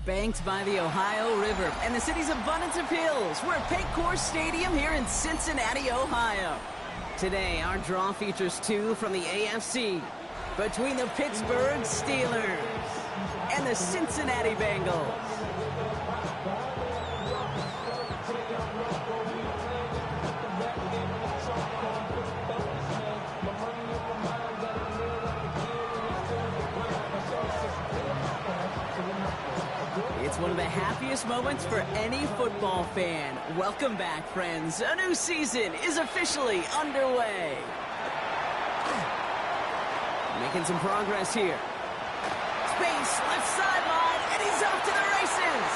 Banked by the Ohio River and the city's abundance of hills, we're at Paycor Stadium here in Cincinnati, Ohio. Today, our draw features two from the AFC between the Pittsburgh Steelers and the Cincinnati Bengals. It's one of the happiest moments for any football fan. Welcome back, friends. A new season is officially underway. Making some progress here. Space, left sideline, and he's off to the races.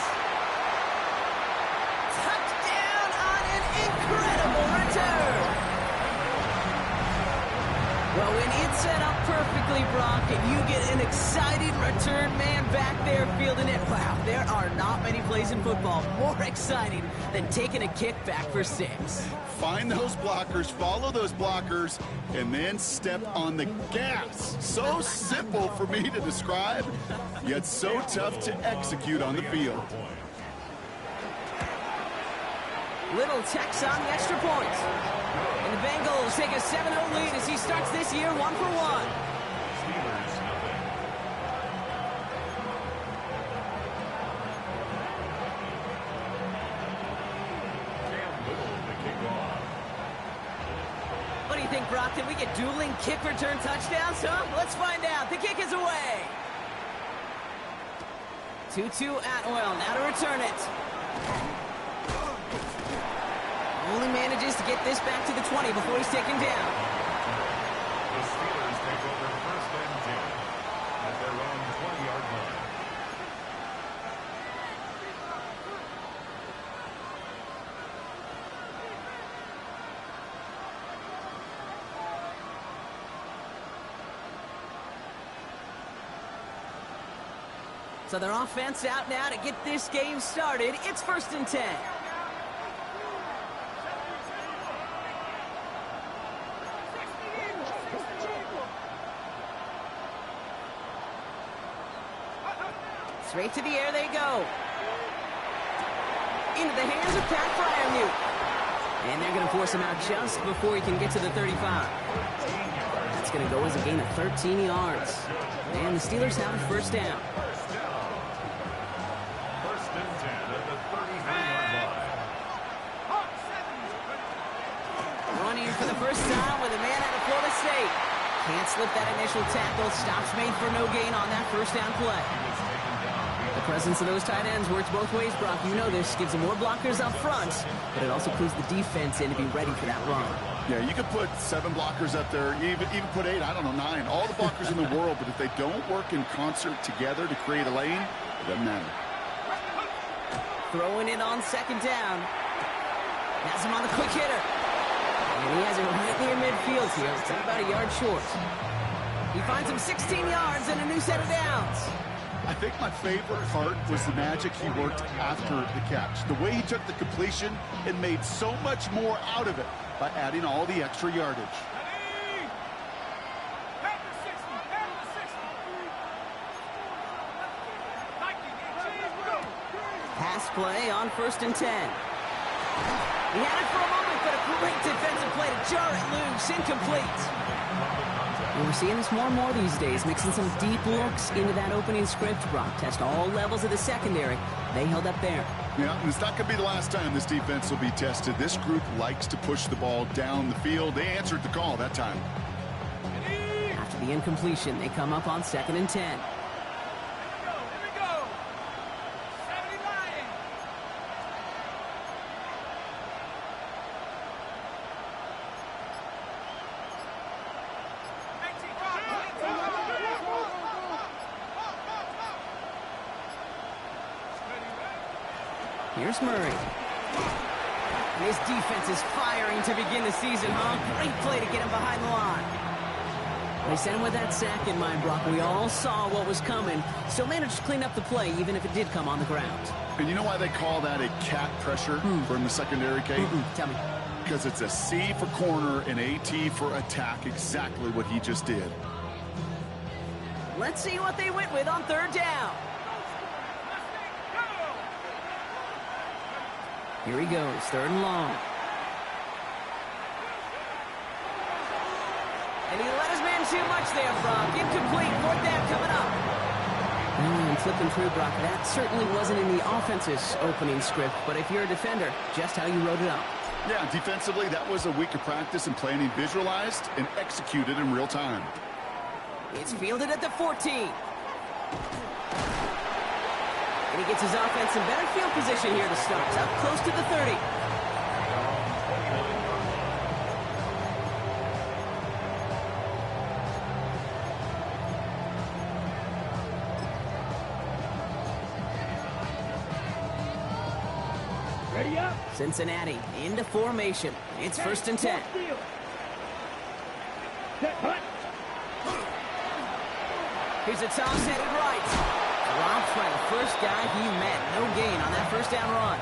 Touchdown on an incredible return. Well, when it's set up perfectly, Brock, and you get an excited return man back there fielding it, wow, there are not many plays in football more exciting than taking a kick back for 6. Find those blockers, follow those blockers, and then step on the gas. So simple for me to describe, yet so tough to execute on the field. Little Tex on the extra point. And the Bengals take a 7-0 lead as he starts this year 1-for-1. What do you think, Brock? Can we get dueling kick return touchdowns, huh? Let's find out. The kick is away. 2-2 Atwell, now to return it. Only manages to get this back to the 20 before he's taken down. The Steelers take over first and 10 at their own 20-yard line. So their offense out now to get this game started. It's first and 10. Straight to the air they go. Into the hands of Pat Fryermuth. And they're going to force him out just before he can get to the 35. That's going to go as a gain of 13 yards. And the Steelers have a first down. First and 10 at the 33-yard line. Running for the first time with a man out of Florida State. Can't slip that initial tackle. Stops made for no gain on that first down play. The presence of those tight ends works both ways, Brock. You know this. Gives them more blockers up front, but it also clues the defense in to be ready for that run. Yeah, you could put 7 blockers up there, even put 8, I don't know, 9. All the blockers in the world, but if they don't work in concert together to create a lane, it doesn't matter. Throwing it on second down. Has him on the quick hitter. And he has it right near midfield here. It's about a yard short. He finds him 16 yards and a new set of downs. I think my favorite part was the magic he worked after the catch. The way he took the completion and made so much more out of it by adding all the extra yardage. Pass play on first and 10. He had it for a moment, but a great defensive play to jar it loose. Incomplete. And we're seeing this more and more these days, mixing some deep looks into that opening script. Brock test all levels of the secondary. They held up there. Yeah, and it's not going to be the last time this defense will be tested. This group likes to push the ball down the field. They answered the call that time. After the incompletion, they come up on second and 10. Here's Murray. And his defense is firing to begin the season, huh? Great play to get him behind the line. They sent him with that sack in mind, Brock. We all saw what was coming. Still managed to clean up the play, even if it did come on the ground. And you know why they call that a cat pressure from the secondary, Kate? Tell me. Because it's a C for corner and a T for attack, exactly what he just did. Let's see what they went with on third down. Here he goes, third and long. And he let his man too much there, Brock. Incomplete, fourth down coming up. And flipping through, Brock, that certainly wasn't in the offense's opening script, but if you're a defender, just how you wrote it up. Yeah, defensively, that was a week of practice and planning visualized and executed in real time. It's fielded at the 14. And he gets his offense in better field position here to start. Up close to the 30. Ready up. Cincinnati into formation. It's first and 10. Here's a toss headed right. Dropped by the first guy he met. No gain on that first down run.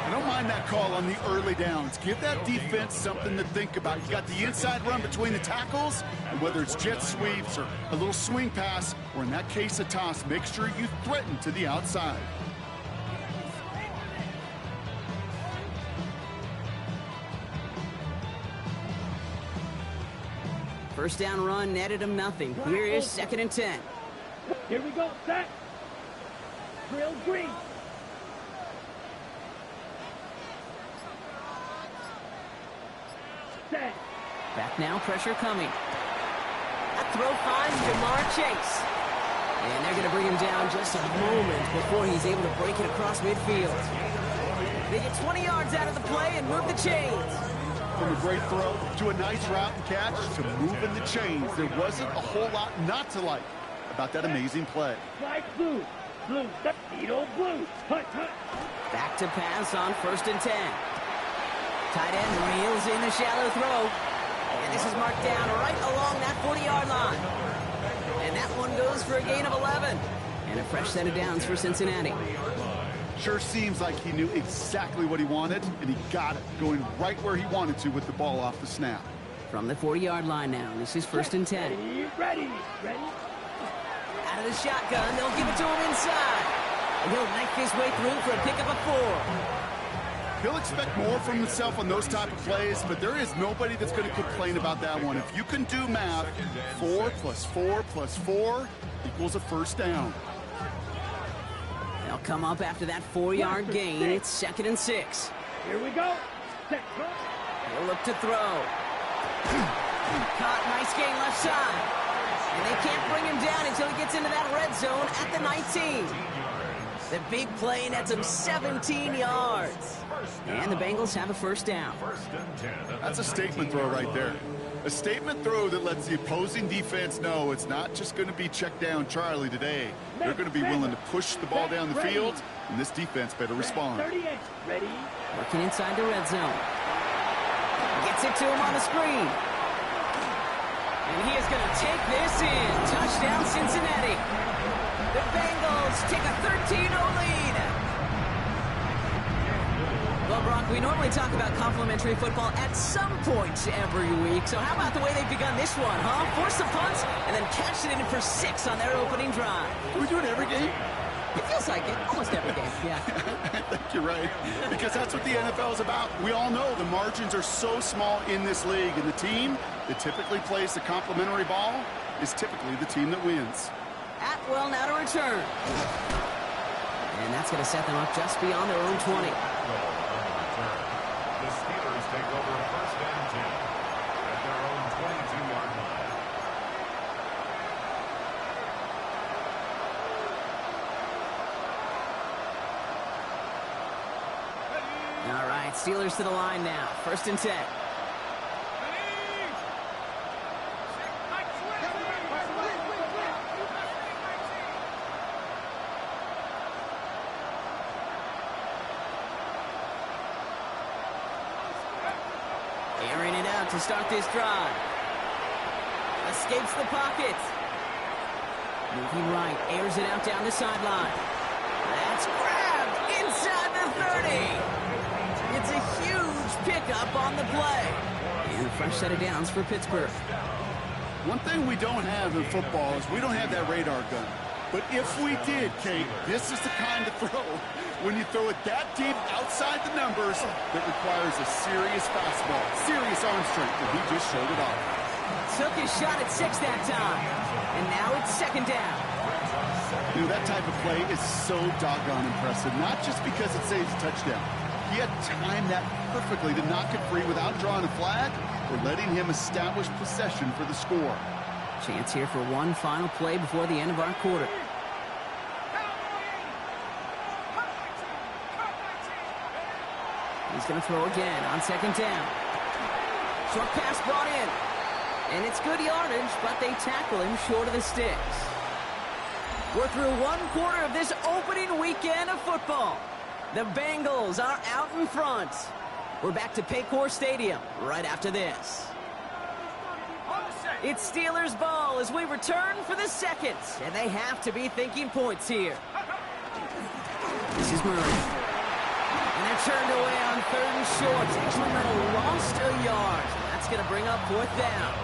I don't mind that call on the early downs. Give that defense something to think about. You got the inside run between the tackles, and whether it's jet sweeps or a little swing pass, or in that case a toss, make sure you threaten to the outside. First down run netted him nothing. Here is second and 10. Here we go, set. Drill green. Set. Back now, pressure coming. That throw finds Jamar Chase. And they're going to bring him down just a moment before he's able to break it across midfield. They get 20 yards out of the play and move the chains. From a great throw to a nice route and catch to moving the chains, there wasn't a whole lot not to like about that amazing play. Flag blue. Blue. Tuxedo blue. Hut, hut. Back to pass on first and 10. Tight end reels in the shallow throw. And this is marked down right along that 40-yard line. And that one goes for a gain of 11. And a fresh set of downs for Cincinnati. Sure seems like he knew exactly what he wanted, and he got it, going right where he wanted to with the ball off the snap. From the 40-yard line now, this is first and 10. Ready. Out of the shotgun, they'll give it to him inside. And he'll knife his way through for a pickup of 4. He'll expect more from himself on those type of plays, but there is nobody that's going to complain about that one. If you can do math, 4 plus 4 plus 4 equals a first down. They'll come up after that 4-yard gain. It's second and 6. Here we go. Set. He'll look to throw. Caught, nice gain left side. And they can't bring him down until he gets into that red zone at the 19. The big play nets him 17 yards. And the Bengals have a first down. That's a statement throw right there. A statement throw that lets the opposing defense know it's not just going to be check down Charlie today. They're going to be willing to push the ball down the field, and this defense better respond. Ready. Working inside the red zone. Gets it to him on the screen. And he is going to take this in. Touchdown, Cincinnati. The Bengals take a 13-0 lead. Well, Brock, we normally talk about complimentary football at some point every week. So how about the way they've begun this one, huh? Force the punts and then catch it in for 6 on their opening drive. Do we do it every game? It feels like it. Almost every game, yeah. I think you're right. Because that's what the NFL is about. We all know the margins are so small in this league. And the team that typically plays the complimentary ball is typically the team that wins. Atwell now to return. And that's going to set them up just beyond their own 20. The Steelers take over first and 10 at their own 22-yard line. All right, Steelers to the line now. First and 10. Airing it out to start this drive. Escapes the pocket. Moving right, airs it out down the sideline. That's grabbed inside the 30. It's a huge pickup on the play. And a fresh set of downs for Pittsburgh. One thing we don't have in football is we don't have that radar gun. But if we did, Kate, this is the kind of throw when you throw it that deep outside the numbers that requires a serious fastball, serious arm strength, and he just showed it off. Took his shot at 6 that time, and now it's second down. You know, that type of play is so doggone impressive, not just because it saves a touchdown. He had timed that perfectly to knock it free without drawing a flag or letting him establish possession for the score. Chance here for one final play before the end of our quarter. He's going to throw again on second down. Short pass brought in. And it's good yardage, but they tackle him short of the sticks. We're through one quarter of this opening weekend of football. The Bengals are out in front. We're back to Paycor Stadium right after this. It's Steelers ball as we return for the second, and they have to be thinking points here. This is Murray. And they're turned away on third and short. Actually lost a yard. That's going to bring up fourth down.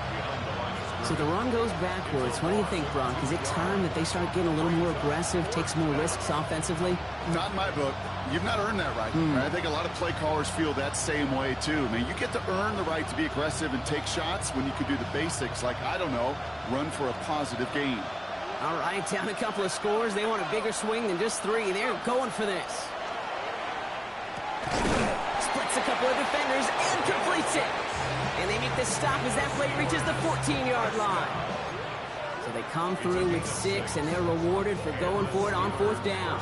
So the run goes backwards. What do you think, Brock? Is it time that they start getting a little more aggressive, take some more risks offensively? Not in my book. You've not earned that right. I think a lot of play callers feel that same way, too. I mean, you get to earn the right to be aggressive and take shots when you can do the basics, like, I don't know, run for a positive gain. All right, down a couple of scores. They want a bigger swing than just 3. They're going for this. Splits a couple of defenders and completes it. And they make the stop as that play reaches the 14-yard line. So they come through with 6, and they're rewarded for going for it on fourth down.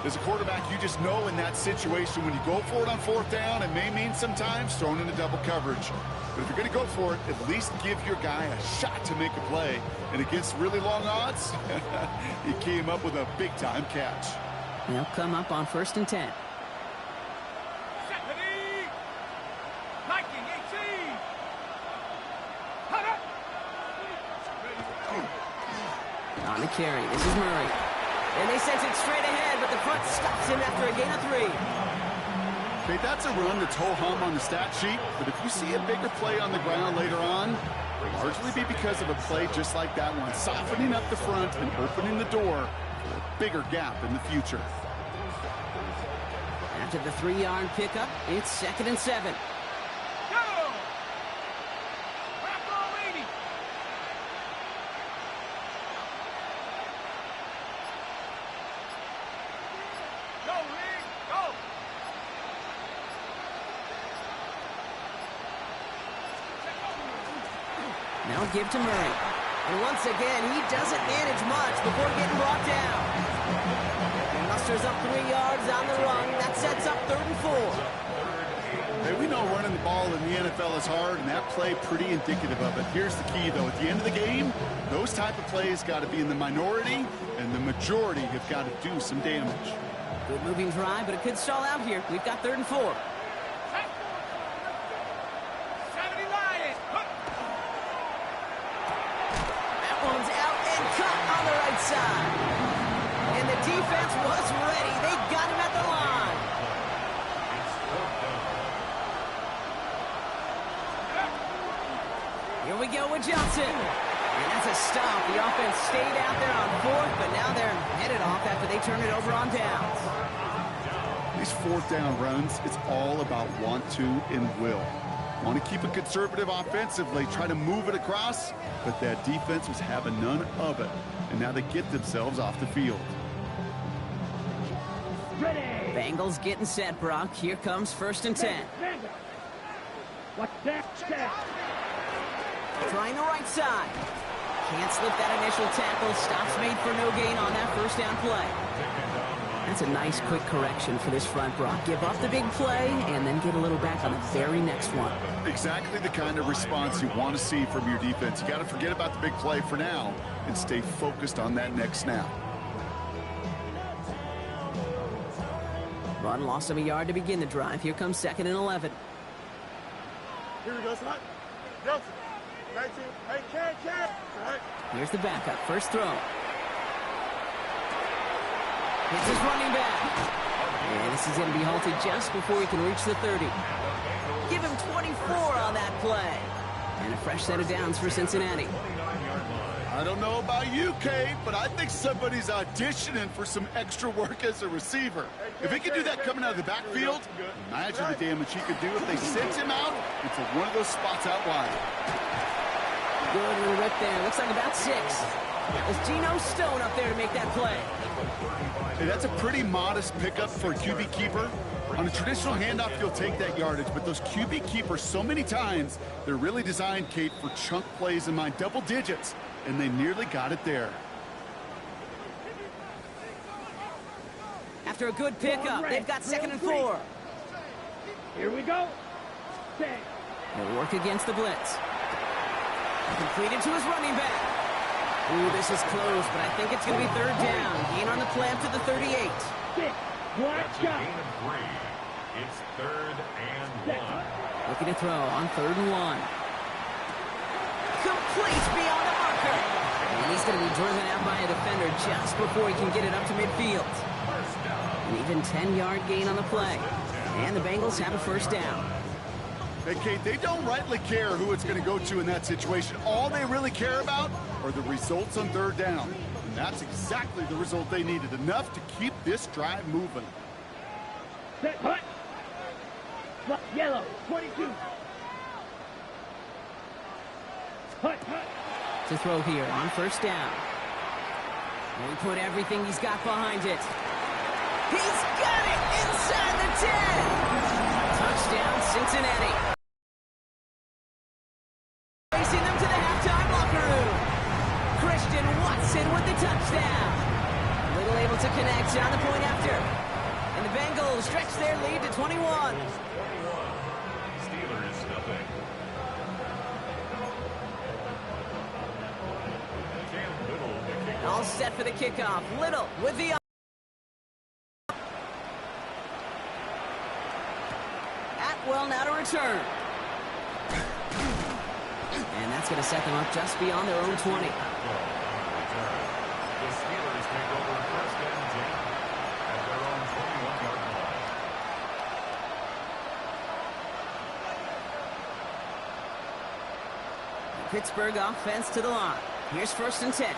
As a quarterback, you just know in that situation when you go for it on fourth down, it may mean sometimes throwing into double coverage. But if you're going to go for it, at least give your guy a shot to make a play. And against really long odds, he came up with a big-time catch. They'll come up on 1st and 10. On the carry, this is Murray. And they sent it straight ahead, but the front stops him after a gain of 3. Okay, that's a run that's ho-hum on the stat sheet, but if you see a bigger play on the ground later on, it'll largely be because of a play just like that one, softening up the front and opening the door for a bigger gap in the future. After the 3-yard pickup, it's 2nd and 7. Now give to Murray. And once again, he doesn't manage much before getting brought down. And musters up 3 yards on the run. That sets up 3rd and 4. Hey, we know running the ball in the NFL is hard, and that play pretty indicative of it. Here's the key, though. At the end of the game, those type of plays got to be in the minority, and the majority have got to do some damage. Good moving drive, but it could stall out here. We've got 3rd and 4. Side. And the defense was ready. They got him at the line. Here we go with Johnson. And that's a stop. The offense stayed out there on 4th, but now they're headed off after they turn it over on downs. These 4th down runs, it's all about want to and will. Want to keep it conservative offensively, try to move it across, but that defense was having none of it. And now they get themselves off the field. Ready. Bengals getting set, Brock. Here comes 1st and 10. Watch that step. Trying the right side. Can't slip that initial tackle. Stops made for no gain on that 1st down play. That's a nice quick correction for this front, Brock. Give up the big play and then get a little back on the very next one. Exactly the kind of response you want to see from your defense. You got to forget about the big play for now and stay focused on that next snap. Run lost him a yard to begin the drive. Here comes 2nd and 11. Here we go, son. Johnson. Here's the backup. First throw. It's his running back. And this is going to be halted just before he can reach the 30. Give him 24 on that play. And a fresh set of downs for Cincinnati. I don't know about you, Kate, but I think somebody's auditioning for some extra work as a receiver. If he could do that coming out of the backfield, imagine the damage he could do if they sent him out into one of those spots out wide. Good little rip there. Looks like about 6. There's Geno Stone up there to make that play. Hey, that's a pretty modest pickup for a QB keeper. On a traditional handoff, you'll take that yardage, but those QB keepers, so many times, they're really designed, Kate, for chunk plays in mind, double digits, and they nearly got it there. After a good pickup, they've got 2nd and 4. Here we go. Set. He'll work against the blitz. Completed to his running back. Ooh, this is close, but I think it's going to be 3rd down. Gain on the play up to the 38. 6. Watch out. Gain of 3. It's 3rd and 1. Looking to throw on 3rd and 1. Complete beyond the marker. And he's going to be driven out by a defender just before he can get it up to midfield. An even 10-yard gain on the play. And the Bengals have a 1st down. Hey, Kate, they don't rightly care who it's going to go to in that situation. All they really care about are the results on 3rd down. And that's exactly the result they needed. Enough to keep this drive moving. Set. Hut. Yellow. 22. Hut. To throw here on 1st down. And he put everything he's got behind it. He's got it inside the 10. Touchdown, Cincinnati. Racing them to the halftime locker room. Christian Watson with the touchdown. Little able to connect on the point after. And the Bengals stretch their lead to 21. Steelers nothing. All set for the kickoff. Little with the Atwell now to return. And that's going to set them up just beyond their own 20. The Steelers take over 1st and 10 at their own 21-yard line. Pittsburgh offense to the line. Here's 1st and 10.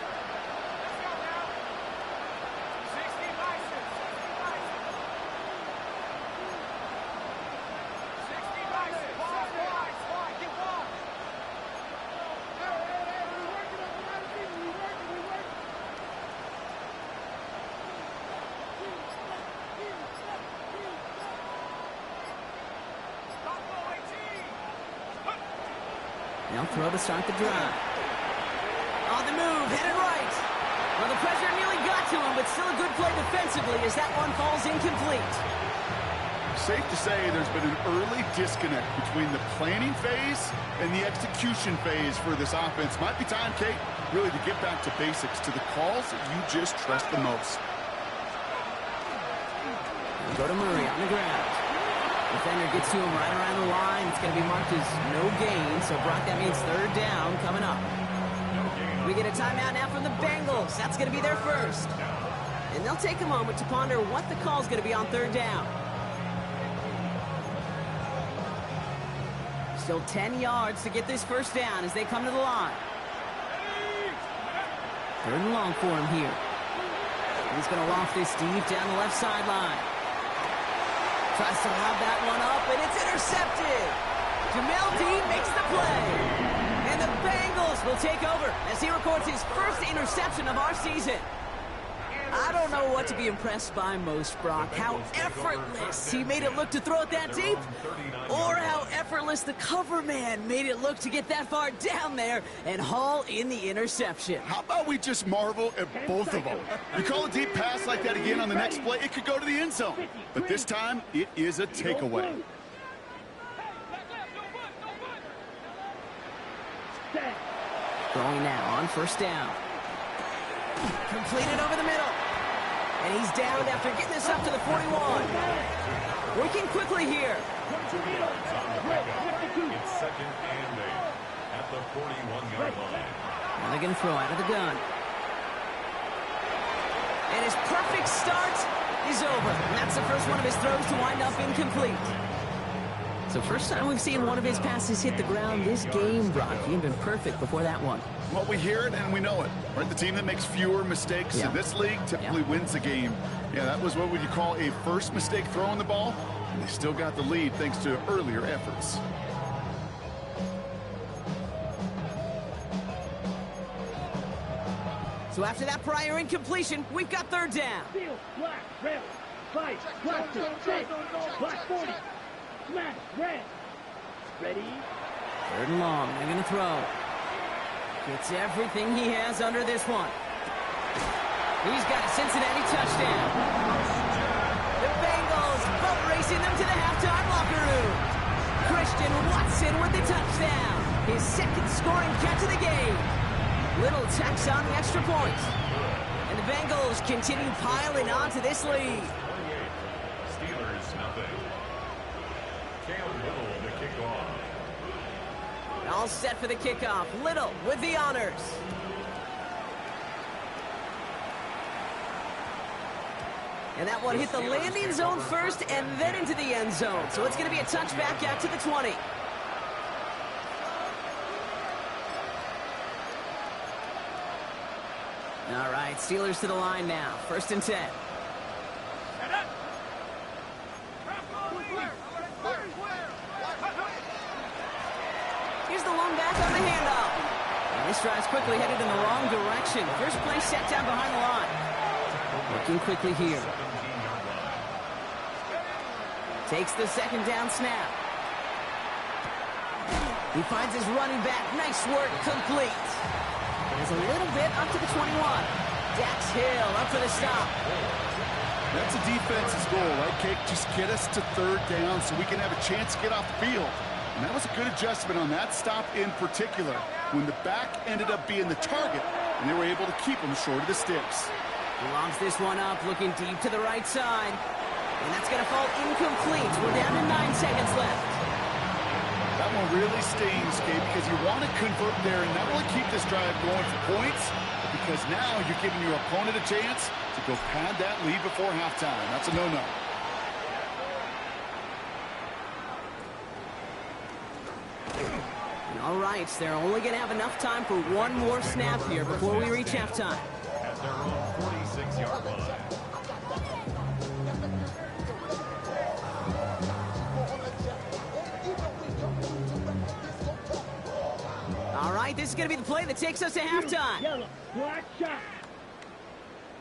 They'll throw to start the drive. On the move, headed right. Well, the pressure nearly got to him, but still a good play defensively as that one falls incomplete. Safe to say there's been an early disconnect between the planning phase and the execution phase for this offense. Might be time, Kate, really to get back to basics, to the calls that you just trust the most. And go to Murray on the ground. Defender gets to him right around the line. It's going to be marked as no gain, so Brock, that means 3rd down coming up. We get a timeout now from the Bengals. That's going to be their 1st. And they'll take a moment to ponder what the call is going to be on 3rd down. Still 10 yards to get this 1st down as they come to the line. 3rd and long for him here. He's going to loft this deep down the left sideline. Tries to lob that one up, and it's intercepted. Jamel Dean makes the play. And the Bengals will take over as he records his 1st interception of our season. I don't know what to be impressed by most, Brock. How effortless he made it look to throw it that deep, or how effortless the cover man made it look to get that far down there and haul in the interception. How about we just marvel at both of them? You call a deep pass like that again on the next play, it could go to the end zone. But this time, it is a takeaway. Throwing now on 1st down. Completed over the middle. And he's down after getting this up to the 41. Working quickly here. It's 2nd and 8 at the 41-yard line. Now they're going to throw out of the gun. And his perfect start is over. And that's the first one of his throws to wind up incomplete. So first time we've seen one of his passes hit the ground this game, Brock. He had been perfect before that one. Well, we hear it and we know it. Right? The team that makes fewer mistakes in this league typically wins the game. Yeah, that was what would you call a first mistake throwing the ball. And they still got the lead thanks to earlier efforts. So after that prior incompletion, we've got third down. Field, black, red, fight, black, 6, black 40, smash, red. Ready? Third and long, they're going to throw. Gets everything he has under this one. He's got a Cincinnati touchdown. The Bengals boat racing them to the halftime locker room. Christian Watson with the touchdown. His second scoring catch of the game. Little tacks on the extra point. And the Bengals continue piling on to this lead. 28. Steelers, nothing. Cam Little to kick off. All set for the kickoff. Little with the honors. And that one hit the landing zone first and then into the end zone. So it's going to be a touchback out to the 20. All right, Steelers to the line now. 1st and 10. Here's the long back on the handoff. And this drive's quickly headed in the wrong direction. First play set down behind the line. Working quickly here. Takes the second down snap. He finds his running back. Nice work, complete. There's a little bit up to the 21. Dax Hill up for the stop. That's a defense's goal, right, Cake? Just get us to third down so we can have a chance to get off the field. And that was a good adjustment on that stop in particular, when the back ended up being the target, and they were able to keep him short of the sticks. He lobs this one up, looking deep to the right side. And that's going to fall incomplete. We're down to 9 seconds left. That one really stings, Gabe, because you want to convert there and not only keep this drive going for points, but because now you're giving your opponent a chance to go pad that lead before halftime. That's a no-no. All right, they're only going to have enough time for one more snap here before we reach halftime. At their own 46-yard line. All right, this is going to be the play that takes us to halftime. Yellow, black shot.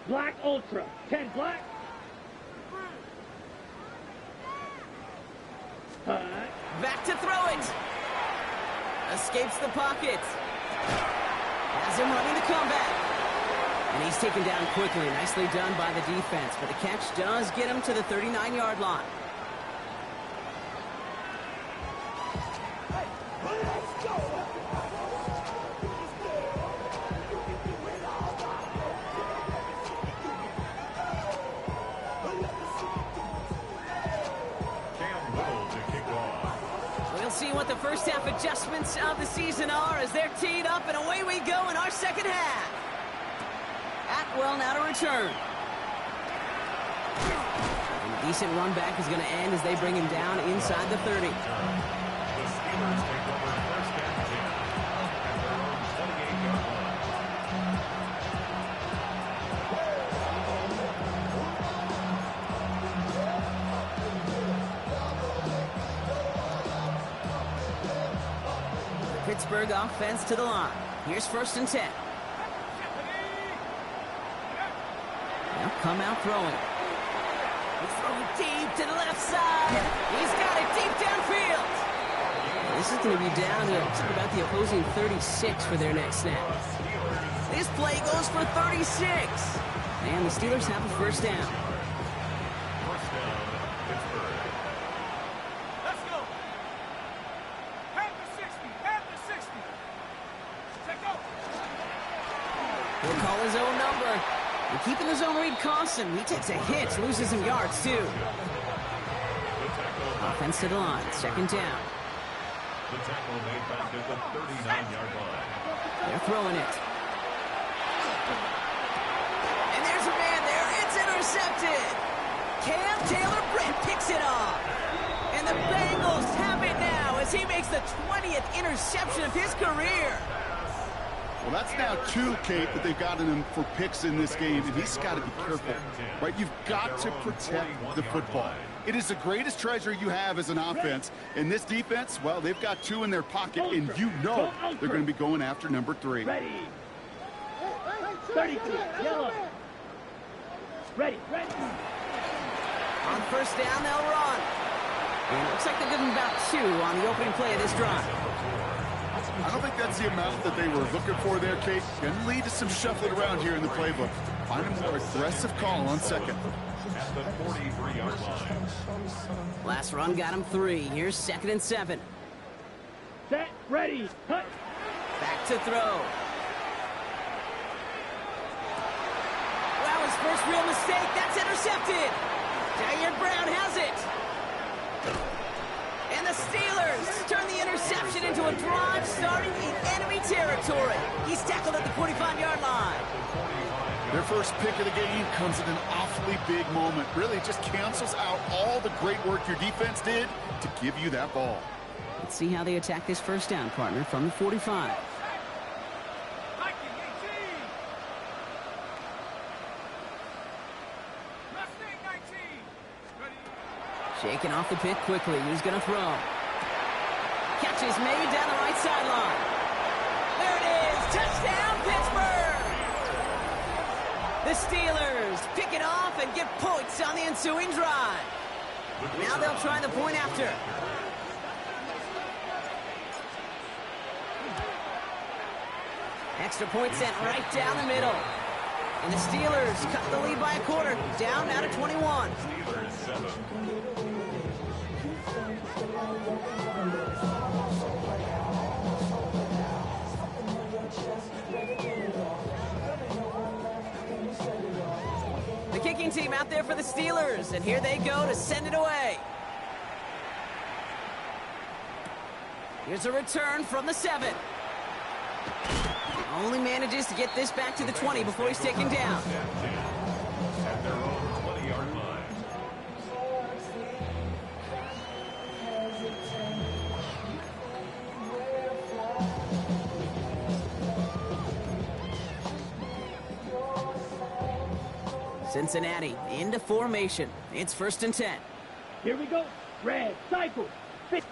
Black ultra, 10 black. Back to throw it. Escapes the pocket. Has him running the comeback. And he's taken down quickly. Nicely done by the defense. But the catch does get him to the 39-yard line. See what the first half adjustments of the season are as they're teed up, and away we go in our second half. Atwell now to return. And a decent run back is going to end as they bring him down inside the 30. The Steelers take over 1st and 10 at their own 28-yard line. Pittsburgh offense to the line. Here's 1st and 10. Now come out throwing. He's throwing deep to the left side. He's got it deep downfield. And this is going to be down to about the opposing 36 for their next snap. This play goes for 36. And the Steelers have a first down. First down, Pittsburgh. Let's go. Half the 60, half the 60. Take go. He'll call his own number. And keeping the zone read costs him. He takes a hit, loses some yards too. Offense to the line, 2nd down. The tackle made back at the 39-yard line. They're throwing it. And there's a man there. It's intercepted. Cam Taylor-Britt picks it off. And the Bengals have it now as he makes the 20th interception of his career. Well, that's now 2, Kate, that they've gotten him for picks in this game, and he's got to be careful, right? You've got to protect the football. It is the greatest treasure you have as an offense. In this defense, well, they've got 2 in their pocket, and you know they're going to be going after number 3. Ready. 32, yellow. Ready. On first down, they'll run. And it looks like they're giving about 2 on the opening play of this drive. I don't think that's the amount that they were looking for there, Kate. Going to lead to some shuffling around here in the playbook. Find a more aggressive call on second. At the 43-yard line. Last run got him 3. Here's 2nd and 7. Set, ready, cut. Back to throw. Wow, his first real mistake. That's intercepted. Jair Brown has it. And the Steelers turn the interception into a drive starting in enemy territory. He's tackled at the 45-yard line. Their first pick of the game comes at an awfully big moment. Really just cancels out all the great work your defense did to give you that ball. Let's see how they attack this first down, partner, from the 45. Shaking off the pick quickly. Who's going to throw? Catch is made down the right sideline. There it is. Touchdown, Pittsburgh! The Steelers pick it off and get points on the ensuing drive. Now they'll try the point after. Extra point sent right down the middle. And the Steelers cut the lead by a quarter. Down now to 21. Steelers 7. The kicking team out there for the Steelers, and here they go to send it away. Here's a return from the 7. Only manages to get this back to the 20 before he's taken down. At their own 20-yard line. Cincinnati into formation. It's 1st and 10. Here we go. Red, cycle. Fit.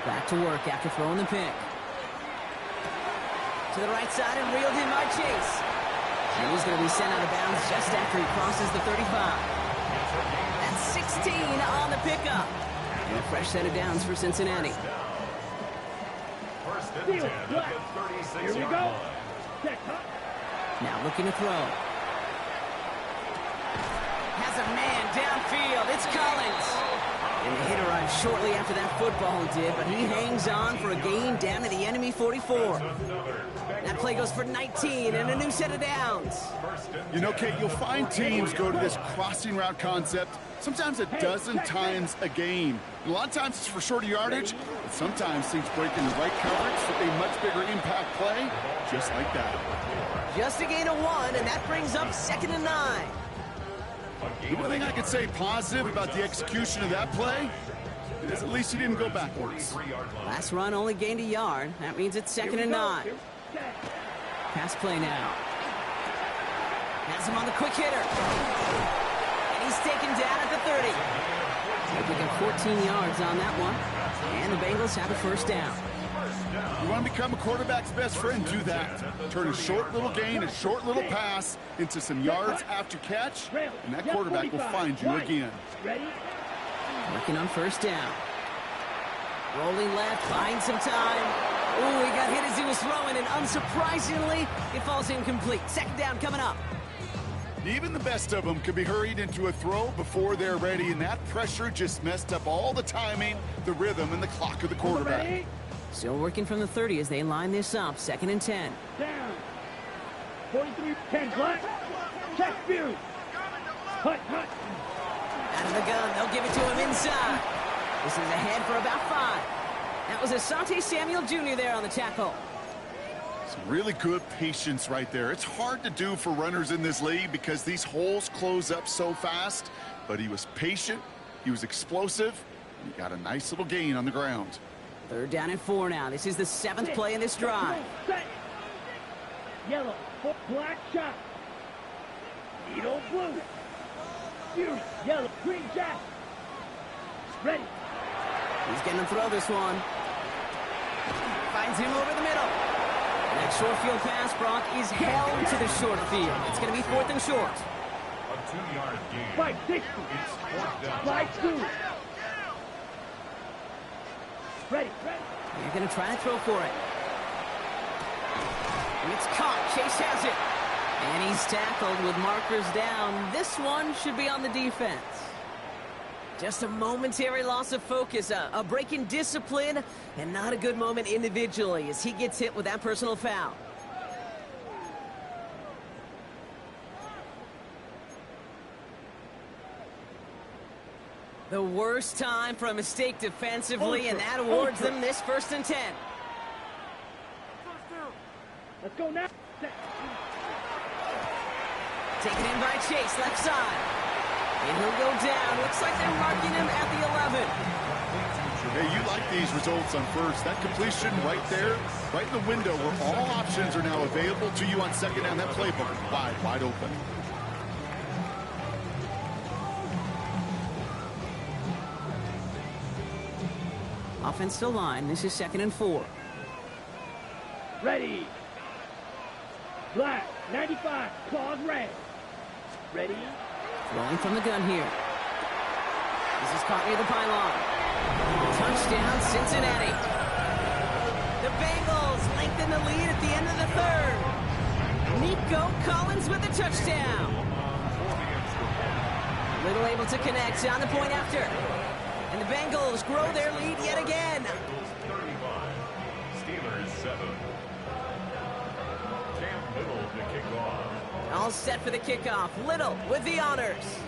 Back to work after throwing the pick. To the right side and reeled in by Chase. And he's going to be sent out of bounds just after he crosses the 35. That's 16 on the pickup. And a fresh set of downs for Cincinnati. First and 10 at the 36-yard Here we go. line. Set, cut. Now looking to throw. Has a man downfield. It's Collins. And the hit arrived shortly after that football did, but he hangs on for a gain down to the enemy 44. That play goes for 19 and a new set of downs. You know, Kate, you'll find teams go to this crossing route concept sometimes a dozen times a game. And a lot of times it's for shorter yardage, but sometimes things break in the right coverage for a much bigger impact play, just like that. Just a gain of 1, and that brings up 2nd and 9. The only thing I could say positive about the execution of that play is at least he didn't go backwards. Last run only gained a yard. That means it's 2nd and 9. Pass play now. Has him on the quick hitter. And he's taken down at the 30. They pick up 14 yards on that one. And the Bengals have a first down. You want to become a quarterback's best friend? Do that. Turn a short little gain, a short little pass into some yards after catch, and that quarterback will find you again. Ready? Working on first down. Rolling left, buying some time. Ooh, he got hit as he was throwing, and unsurprisingly, it falls incomplete. 2nd down coming up. Even the best of them can be hurried into a throw before they're ready, and that pressure just messed up all the timing, the rhythm, and the clock of the quarterback. Still working from the 30 as they line this up. 2nd and 10. Down. 43-10 black. Check view. Hut. Out of the gun. They'll give it to him inside. This is ahead for about 5. That was Asante Samuel Jr. there on the tackle. Some really good patience right there. It's hard to do for runners in this league because these holes close up so fast. But he was patient, he was explosive, and he got a nice little gain on the ground. 3rd down and 4 now. This is the 7th play in this drive. Yellow, black shot. Needle blue. Fury, yellow, green jack. Ready. He's going to throw this one. Finds him over the middle. That short field pass, Brock, is held to the short field. It's going to be 4th and short. A 2-yard gain. 5-6. It's 4th down. 5-2. Ready. They're going to try to throw for it. And it's caught. Chase has it. And he's tackled with markers down. This one should be on the defense. Just a momentary loss of focus, a break in discipline, and not a good moment individually as he gets hit with that personal foul. The worst time for a mistake defensively, and that awards them this 1st and 10. Let's go now. Taken in by Chase, left side. And he'll go down. Looks like they're marking him at the 11. Hey, you like these results on 1st. That completion right there, right in the window where all options are now available to you on 2nd down. That playbook wide open. Offensive line. This is 2nd and 4. Ready. Black, 95, claws red. Ready. Rolling from the gun here. This is caught near the pylon. Touchdown, Cincinnati. The Bengals lengthen the lead at the end of the 3rd. Nico Collins with the touchdown. Little able to connect on the point after. And the Bengals grow their lead yet again. 35. Steelers 7. Cam Little to kick off. All set for the kickoff. Little with the honors.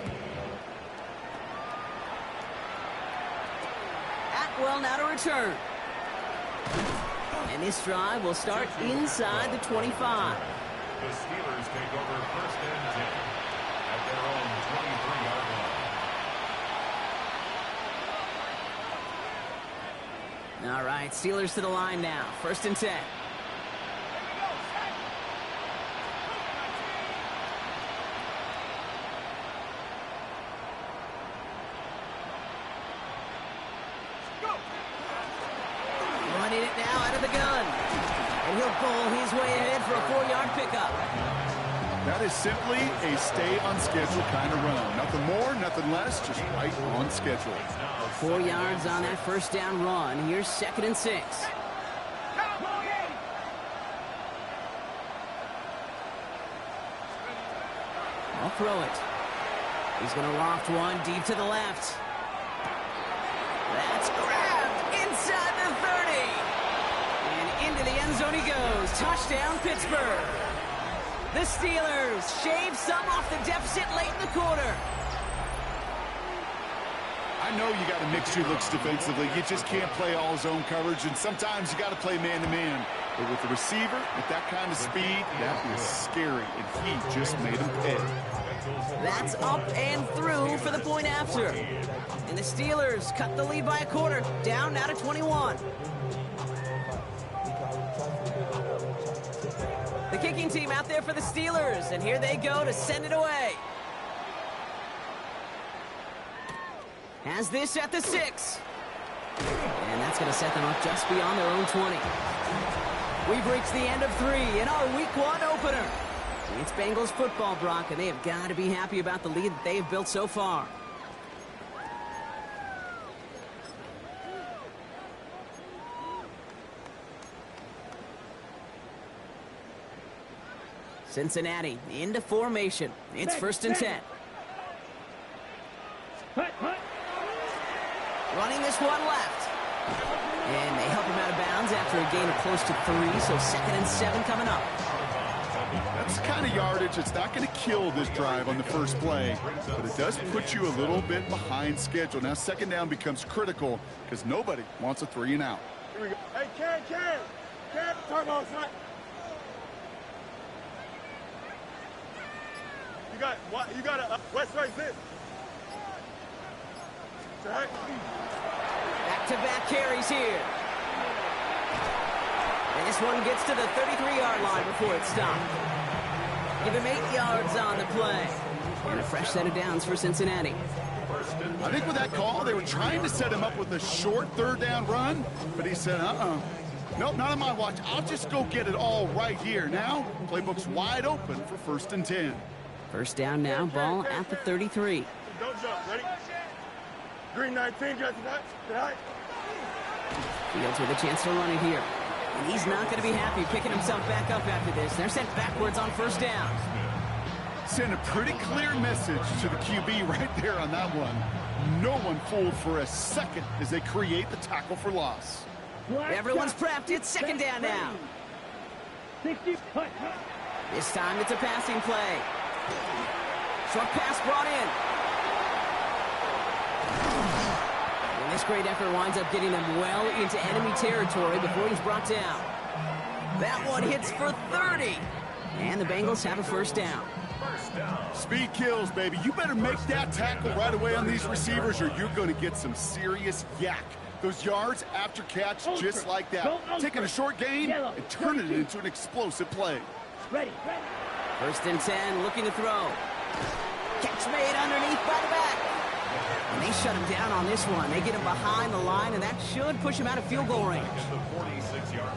Atwell now to return. And this drive will start inside the 25. The Steelers take over 1st and 10 at their own 23-yard line. All right, Steelers to the line now. 1st and 10. Running it now out of the gun. And he'll bowl his way ahead for a 4-yard pickup. That is simply a stay on schedule kind of run. Nothing more, nothing less, just right on schedule. 4 yards on that 1st down run. Here's 2nd and 6. I'll throw it. He's going to loft one deep to the left. That's grabbed inside the 30. And into the end zone he goes. Touchdown, Pittsburgh. The Steelers shave some off the deficit late in the quarter. I know you got to mix your looks defensively. You just can't play all zone coverage, and sometimes you got to play man-to-man. But with the receiver, with that kind of speed, that is scary, and he just made him pay. That's up and through for the point after. And the Steelers cut the lead by a quarter, down now to 21. The kicking team out there for the Steelers, and here they go to send it away. Has this at the 6. And that's going to set them up just beyond their own 20. We've reached the end of 3 in our Week 1 opener. It's Bengals football, Brock, and they have got to be happy about the lead that they have built so far. Cincinnati into formation. It's 1st and 10. Running this one left. And they help him out of bounds after a gain of close to 3, so 2nd and 7 coming up. That's the kind of yardage that's not going to kill this drive on the first play, but it does put you a little bit behind schedule. Now 2nd down becomes critical because nobody wants a 3 and out. Here we go. Hey, Ken, turbo, son. You got a West right this. Right. Back-to-back carries here. And this one gets to the 33-yard line before it's stopped. Give him 8 yards on the play. And a fresh set of downs for Cincinnati. I think with that call, they were trying to set him up with a short third down run, but he said, nope, not on my watch. I'll just go get it all right here. Now, playbook's wide open for 1st and 10. First down now, ball at the 33. Don't jump, ready? Green 19, got that. Fields with a chance to run it here. And he's not going to be happy picking himself back up after this. They're sent backwards on first down. Send a pretty clear message to the QB right there on that one. No one fooled for a second as they create the tackle for loss. Everyone's prepped. It's second down now. 60, cut. This time it's a passing play. Short pass brought in. And this great effort winds up getting him well into enemy territory before he's brought down. That one hits for 30. And the Bengals have a first down. Speed kills, baby. You better make that tackle right away on these receivers or you're going to get some serious yak. Those yards after catch just like that. Taking a short gain and turning it into an explosive play. Ready. First and 10, looking to throw. Catch made underneath by the back. And they shut him down on this one. They get him behind the line, and that should push him out of field goal range.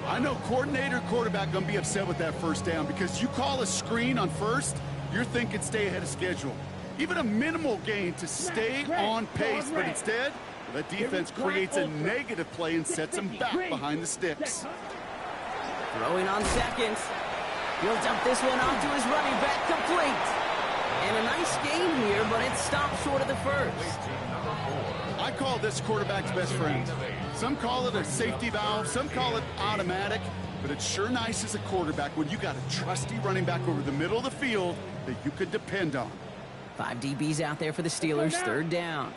I know coordinator, quarterback going to be upset with that first down because you call a screen on first, you're thinking stay ahead of schedule. Even a minimal gain to stay on pace, but instead, that defense creates a negative play and sets him back behind the sticks. Throwing on second. He'll dump this one off to his running back, complete. And a nice game here, but it stopped short of the first. I call this quarterback's best friend. Some call it a safety valve, some call it automatic, but it's sure nice as a quarterback when you got a trusty running back over the middle of the field that you could depend on. 5 DBs out there for the Steelers, third down.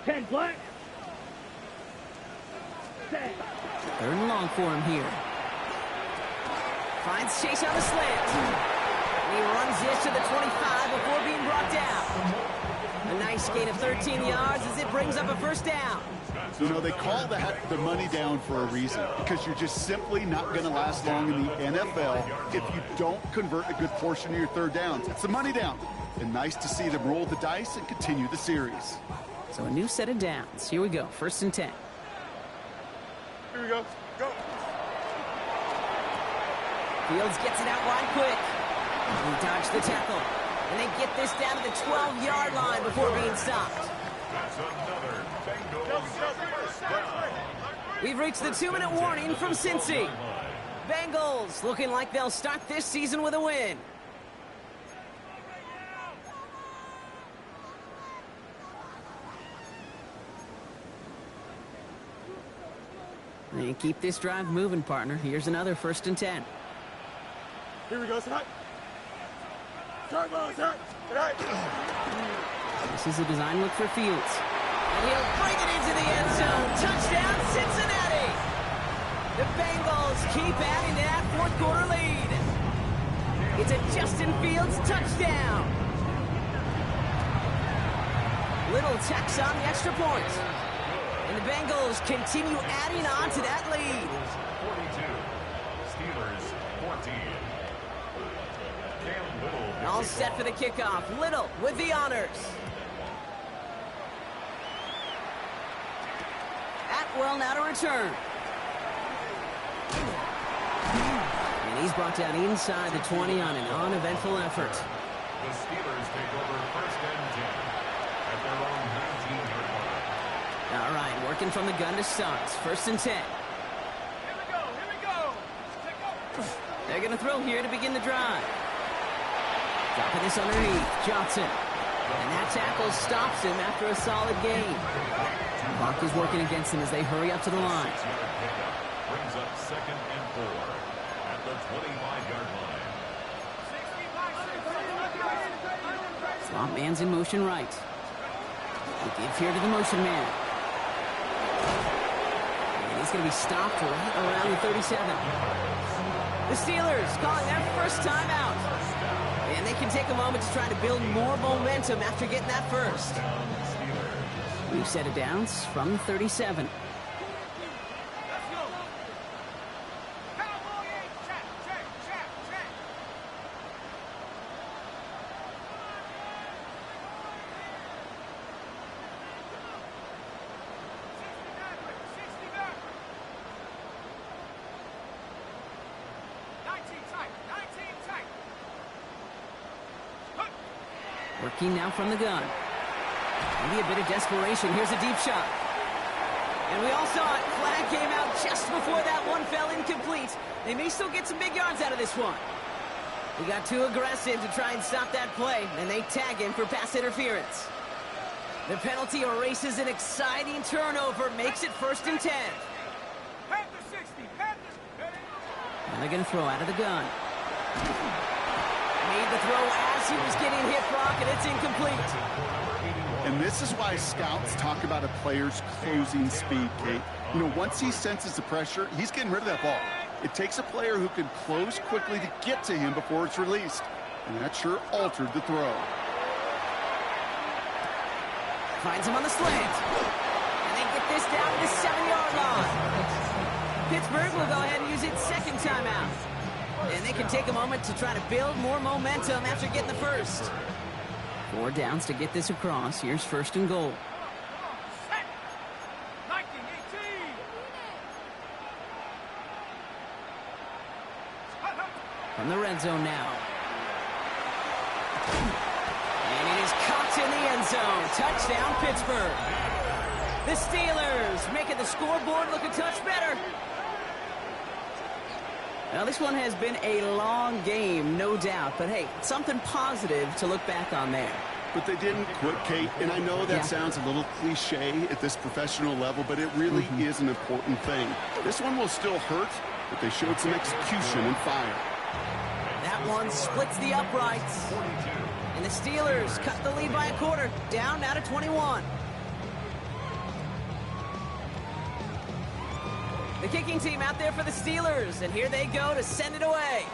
10 black. Set. Third and long for him here. Finds Chase on the slant. And he runs this to the 25 before being brought down. A nice gain of 13 yards as it brings up a first down. You know, they call that the money down for a reason, because you're just simply not going to last long in the NFL if you don't convert a good portion of your third downs. It's the money down. And nice to see them roll the dice and continue the series. So a new set of downs. Here we go, first and 10. Here we go. Go. Fields gets it out wide quick. And he dodged the tackle. And they get this down to the 12-yard line before being stopped. That's another Bengals first down. We've reached the 2-minute warning from Cincy. Bengals looking like they'll start this season with a win. And keep this drive moving, partner. Here's another first and 10. Here we go, son. Turbo, sir. Right. This is a design look for Fields. And he'll bring it into the end zone. Touchdown, Cincinnati! The Bengals keep adding to that fourth quarter lead. It's a Justin Fields touchdown. Little tacks on the extra point. And the Bengals continue adding on to that lead. 42. Steelers 14. Cam Little. All set for the kickoff. Little with the honors. Atwell now to return. And he's brought down inside the 20 on an uneventful effort. The Steelers take over first and 10 at their own 19-yard line. All right, working from the gun to start. First and 10. Here we go. They're going to throw here to begin the drive. Dropping this underneath. Johnson. And that tackle stops him after a solid gain. Clock is working against them as they hurry up to the line. Brings up second and 4 at the 25-yard line. Slot man's in motion right. They give here to the motion man. And He's going to be stopped right around the 37. The Steelers calling their first timeout. And they can take a moment to try to build more momentum after getting that first. We've set it downs from 37. Working now from the gun. Maybe a bit of desperation. Here's a deep shot. And we all saw it. Flag came out just before that one fell incomplete. They may still get some big yards out of this one. He got too aggressive to try and stop that play, and they tag him for pass interference. The penalty erases an exciting turnover, makes it 1st and 10. And they're going to throw out of the gun. Made the throw as he was getting hit, Brock, and it's incomplete. And this is why scouts talk about a player's closing speed, Kate. You know, once he senses the pressure, he's getting rid of that ball. It takes a player who can close quickly to get to him before it's released. And that sure altered the throw. Finds him on the slant. And they get this down to the 7-yard line. Pittsburgh will go ahead and use its second timeout. And they can take a moment to try to build more momentum after getting the first. 4 downs to get this across. Here's 1st and goal. From the red zone now. And it is caught in the end zone. Touchdown, Pittsburgh. The Steelers making the scoreboard look a touch better. Now, this one has been a long game, no doubt. But, hey, something positive to look back on there. But they didn't quit, Kate. And I know that sounds a little cliche at this professional level, but it really is an important thing. This one will still hurt, but they showed some execution and fire. That one splits the uprights. And the Steelers cut the lead by a quarter, down now to 21. The kicking team out there for the Steelers, and here they go to send it away.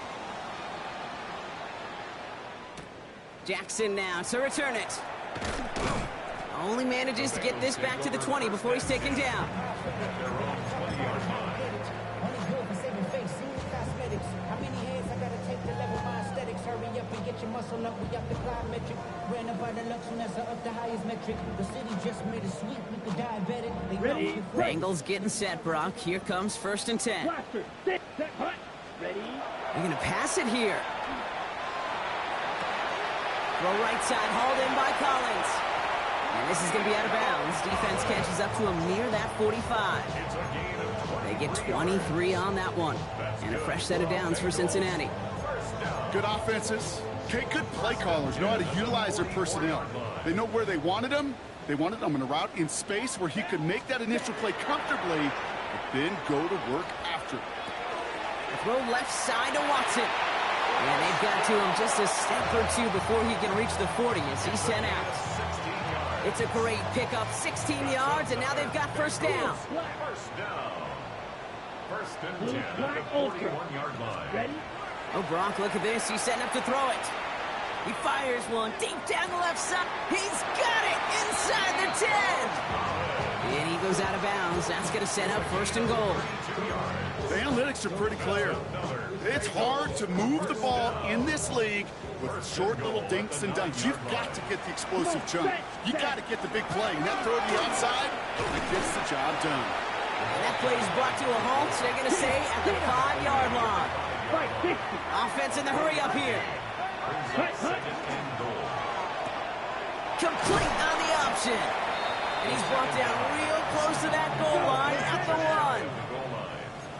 Jackson now to return it. Only manages to get this back to the 20 before he's taken down. Bengals getting set, Brock. Here comes 1st and 10. They're going to pass it here. Throw right side, hauled in by Collins. And this is going to be out of bounds. Defense catches up to him near that 45. They get 23 on that one. And a fresh set of downs for Cincinnati. Good offenses. Good play callers know how to utilize their personnel. They know where they wanted him. They wanted him in a route in space where he could make that initial play comfortably, but then go to work after. The throw left side to Watson. And they've got to him just a step or two before he can reach the 40 as he's sent out. It's a great pickup, 16 yards, and now they've got 1st down. First down. 1st and 10 at the 41-yard line. Oh, Brock, look at this. He's setting up to throw it. He fires one deep down the left side. He's got it inside the 10. And he goes out of bounds. That's going to set up 1st and goal. The analytics are pretty clear. It's hard to move the ball in this league with short little dinks and dunks. You've got to get the explosive chunk. You got to get the big play. And that throw to the outside, it gets the job done. And that play is brought to a halt, they're going to say, at the 5-yard line. Offense in the hurry up here. Complete on the option. And he's brought down real close to that goal line at the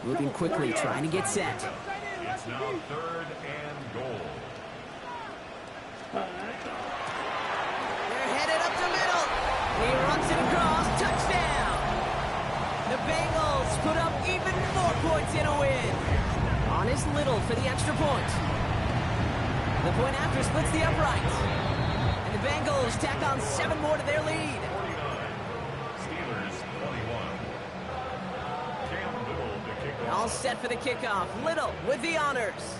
1. Moving quickly, trying to get set. It's now 3rd and goal. They're headed up the middle. He runs it across. Touchdown. The Bengals put up even 4 points in a win. On is Little for the extra point. The point after splits the uprights. And the Bengals tack on 7 more to their lead. 49. Steelers 21. All set for the kickoff. Little with the honors.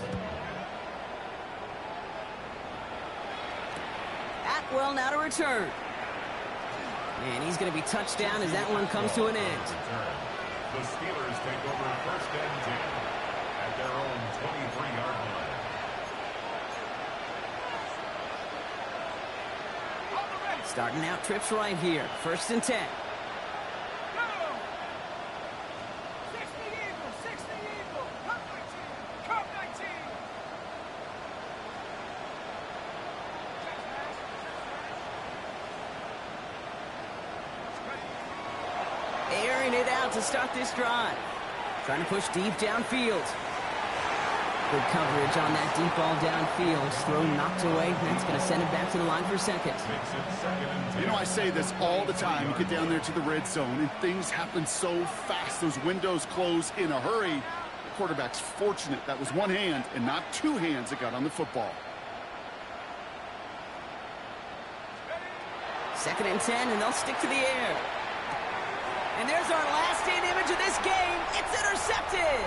Atwell now to return. And he's going to be touched down as that one comes to an end. The Steelers take over first and 10 at their own 23-yard line. Starting out trips right here. First and 10. Airing it out to start this drive. Trying to push deep downfield. Good coverage on that deep ball downfield. Throw knocked away. That's going to send it back to the line for second. You know, I say this all the time. You get down there to the red zone, and things happen so fast. Those windows close in a hurry. The quarterback's fortunate that was one hand and not two hands that got on the football. Second and 10, and they'll stick to the air. And there's our last-in image of this game. It's intercepted.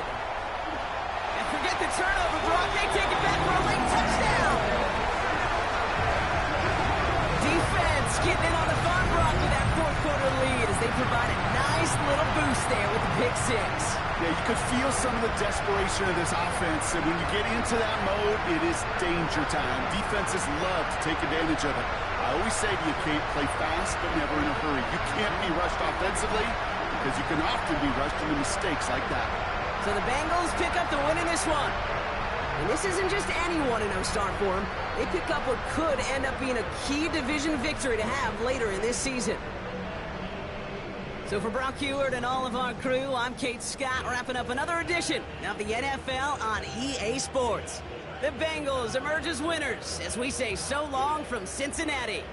And forget the turnover, Brock. They take it back for a late touchdown. Defense getting in on the fun, Brock, with that fourth-quarter lead as they provide a nice little boost there with the pick six. Yeah, you could feel some of the desperation of this offense. And when you get into that mode, it is danger time. Defenses love to take advantage of it. I always say to you, Kate, play fast but never in a hurry. You can't be rushed offensively because you can often be rushed into mistakes like that. So the Bengals pick up the win in this one. And this isn't just any 1-0 start for them. They pick up what could end up being a key division victory to have later in this season. So for Brock Heward and all of our crew, I'm Kate Scott, wrapping up another edition of the NFL on EA Sports. The Bengals emerge as winners as we say so long from Cincinnati.